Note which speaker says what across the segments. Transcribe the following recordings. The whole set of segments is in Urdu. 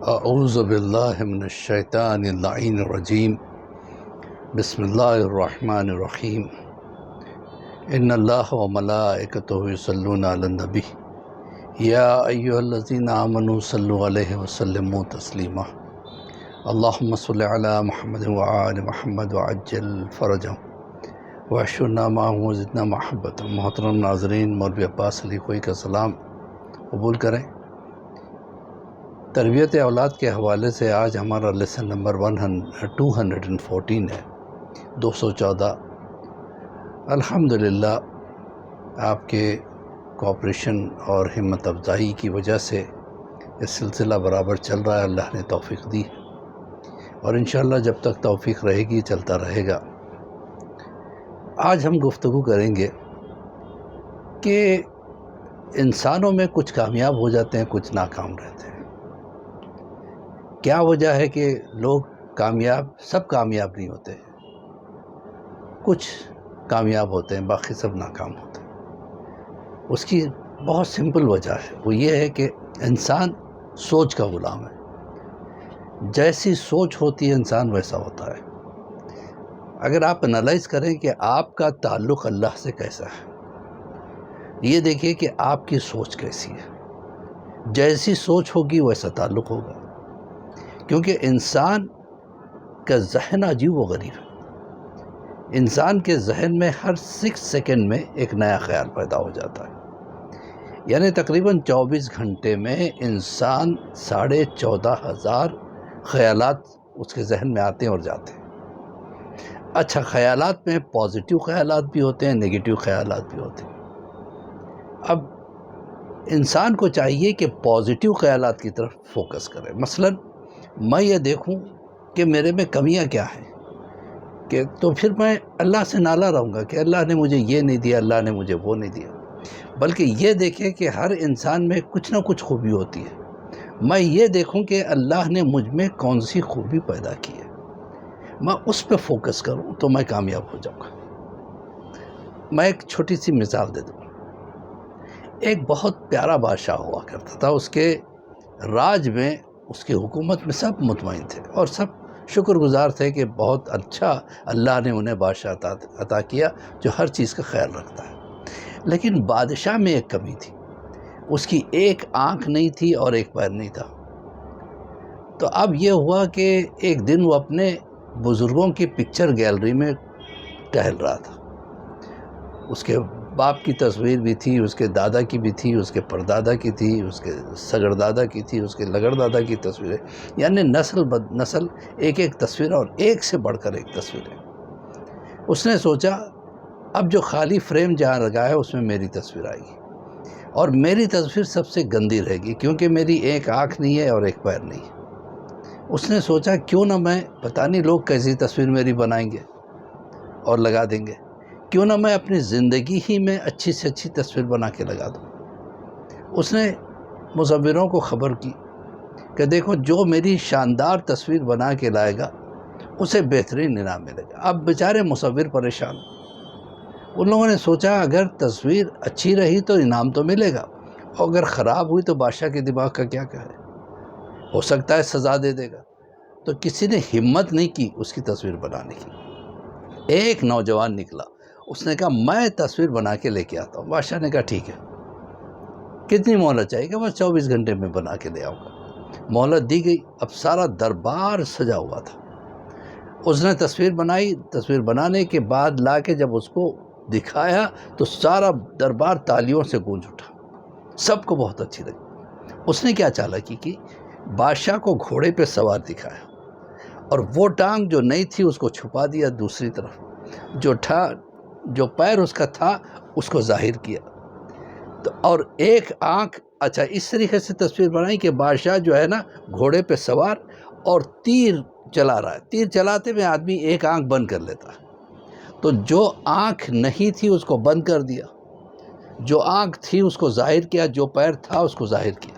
Speaker 1: اعوذ باللہ من الشیطان اللعین الرجیم بسم اللہ الرحمن الرحیم ان اللہ وملائکتہ یصلون علی النبی یا ایہا الذین آمنوا صلوا علیہ وسلموا تسلیما اللہم صل علی محمد وآل محمد وعجل فرجهم واشرنا معهم وزدنا محبت۔ محترم ناظرین، مولوی عباس علی کوئی کا سلام قبول کریں۔ تربیت اولاد کے حوالے سے آج ہمارا لیسن نمبر 214 ہے، 214۔ الحمدللہ آپ کے کوآپریشن اور ہمت افزائی کی وجہ سے یہ سلسلہ برابر چل رہا ہے، اللہ نے توفیق دی اور انشاءاللہ جب تک توفیق رہے گی چلتا رہے گا۔ آج ہم گفتگو کریں گے کہ انسانوں میں کچھ کامیاب ہو جاتے ہیں، کچھ ناکام رہتے ہیں۔ کیا وجہ ہے کہ لوگ سب کامیاب نہیں ہوتے، کچھ کامیاب ہوتے ہیں، باقی سب ناکام ہوتے ہیں؟ اس کی بہت سمپل وجہ ہے، وہ یہ ہے کہ انسان سوچ کا غلام ہے۔ جیسی سوچ ہوتی ہے انسان ویسا ہوتا ہے۔ اگر آپ انالائز کریں کہ آپ کا تعلق اللہ سے کیسا ہے، یہ دیکھیے کہ آپ کی سوچ کیسی ہے۔ جیسی سوچ ہوگی ویسا تعلق ہوگا، کیونکہ انسان کا ذہن عجیب و غریب ہے۔ انسان کے ذہن میں ہر 6 سیکنڈ میں ایک نیا خیال پیدا ہو جاتا ہے، یعنی تقریباً 24 گھنٹے میں انسان 14,500 خیالات اس کے ذہن میں آتے ہیں اور جاتے ہیں۔ اچھا، خیالات میں پازیٹیو خیالات بھی ہوتے ہیں، نگیٹیو خیالات بھی ہوتے ہیں۔ اب انسان کو چاہیے کہ پازیٹیو خیالات کی طرف فوکس کرے۔ مثلاً میں یہ دیکھوں کہ میرے میں کمیاں کیا ہیں، کہ تو پھر میں اللہ سے نالا رہوں گا کہ اللہ نے مجھے یہ نہیں دیا، اللہ نے مجھے وہ نہیں دیا، بلکہ یہ دیکھیں کہ ہر انسان میں کچھ نہ کچھ خوبی ہوتی ہے۔ میں یہ دیکھوں کہ اللہ نے مجھ میں کون سی خوبی پیدا کی ہے، میں اس پہ فوکس کروں تو میں کامیاب ہو جاؤں گا۔ میں ایک چھوٹی سی مثال دے دوں۔ ایک بہت پیارا بادشاہ ہوا کرتا تھا، اس کے راج میں، اس کی حکومت میں سب مطمئن تھے اور سب شکر گزار تھے کہ بہت اچھا اللہ نے انہیں بادشاہ عطا کیا جو ہر چیز کا خیال رکھتا ہے۔ لیکن بادشاہ میں ایک کمی تھی، اس کی ایک آنکھ نہیں تھی اور ایک پیر نہیں تھا۔ تو اب یہ ہوا کہ ایک دن وہ اپنے بزرگوں کی پکچر گیلری میں ٹہل رہا تھا۔ اس کے باپ کی تصویر بھی تھی، اس کے دادا کی بھی تھی، اس کے پردادا کی تھی، اس کے سگردادا کی تھی، اس کے لگڑدادا کی تصویریں، یعنی نسل بد نسل ایک ایک تصویر اور ایک سے بڑھ کر ایک تصویریں۔ اس نے سوچا اب جو خالی فریم جہاں لگا ہے اس میں میری تصویر آئے گی اور میری تصویر سب سے گندی رہے گی، کیونکہ میری ایک آنکھ نہیں ہے اور ایک پیر نہیں ہے۔ اس نے سوچا کیوں نہ میں، پتہ نہیں لوگ کیسی تصویر میری بنائیں گے اور لگا دیں گے، کیوں نہ میں اپنی زندگی ہی میں اچھی سے اچھی تصویر بنا کے لگا دوں۔ اس نے مصوروں کو خبر کی کہ دیکھو جو میری شاندار تصویر بنا کے لائے گا اسے بہترین انعام ملے گا۔ اب بیچارے مصور پریشان، ان لوگوں نے سوچا اگر تصویر اچھی رہی تو انعام تو ملے گا، اور اگر خراب ہوئی تو بادشاہ کے دماغ کا کیا کہے، ہو سکتا ہے سزا دے دے گا۔ تو کسی نے ہمت نہیں کی اس کی تصویر بنانے کی۔ ایک نوجوان نکلا، اس نے کہا میں تصویر بنا کے لے کے آتا ہوں۔ بادشاہ نے کہا ٹھیک ہے، کتنی مہلت چاہیے؟ کہ بس 24 گھنٹے میں بنا کے لے آؤں گا۔ مہلت دی گئی۔ اب سارا دربار سجا ہوا تھا۔ اس نے تصویر بنائی، تصویر بنانے کے بعد لا کے جب اس کو دکھایا تو سارا دربار تالیوں سے گونج اٹھا، سب کو بہت اچھی لگی۔ اس نے کیا چالاکی کی، بادشاہ کو گھوڑے پہ سوار دکھایا اور وہ ٹانگ جو نہیں تھی اس کو چھپا دیا، دوسری طرف جو پیر اس کا تھا اس کو ظاہر کیا، تو اور ایک آنکھ، اچھا اس طریقے سے تصویر بنائی کہ بادشاہ جو ہے نا گھوڑے پہ سوار اور تیر چلا رہا ہے، تیر چلاتے میں آدمی ایک آنکھ بند کر لیتا ہے، تو جو آنکھ نہیں تھی اس کو بند کر دیا، جو آنکھ تھی اس کو ظاہر کیا، جو پیر تھا اس کو ظاہر کیا،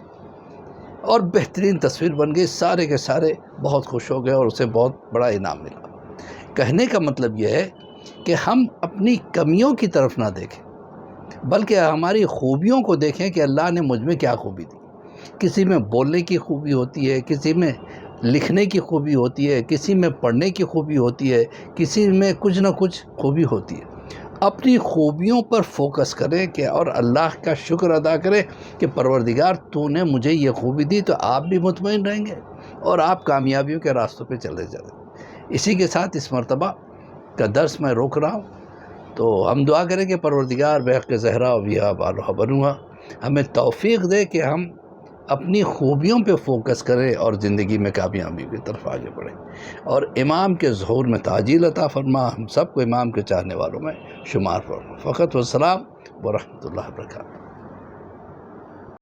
Speaker 1: اور بہترین تصویر بن گئی۔ سارے کے سارے بہت خوش ہو گئے اور اسے بہت بڑا انعام ملا۔ کہنے کا مطلب یہ ہے کہ ہم اپنی کمیوں کی طرف نہ دیکھیں، بلکہ ہماری خوبیوں کو دیکھیں کہ اللہ نے مجھ میں کیا خوبی دی۔ کسی میں بولنے کی خوبی ہوتی ہے، کسی میں لکھنے کی خوبی ہوتی ہے، کسی میں پڑھنے کی خوبی ہوتی ہے، کسی میں کچھ نہ کچھ خوبی ہوتی ہے۔ اپنی خوبیوں پر فوکس کریں کہ اور اللہ کا شکر ادا کریں کہ پروردگار تو نے مجھے یہ خوبی دی، تو آپ بھی مطمئن رہیں گے اور آپ کامیابیوں کے راستوں پہ چلے جائیں۔ اسی کے ساتھ اس مرتبہ کا درس میں روک رہا ہوں، تو ہم دعا کریں کہ پروردگار بحق زہرا و بیہا بالہا بنوا ہمیں توفیق دے کہ ہم اپنی خوبیوں پہ فوکس کریں اور زندگی میں کامیابی کی طرف آگے بڑھیں، اور امام کے ظہور میں تعجیل عطا فرما، ہم سب کو امام کے چاہنے والوں میں شمار فرما۔ فقط والسلام ورحمۃ اللہ وبرکاتہ۔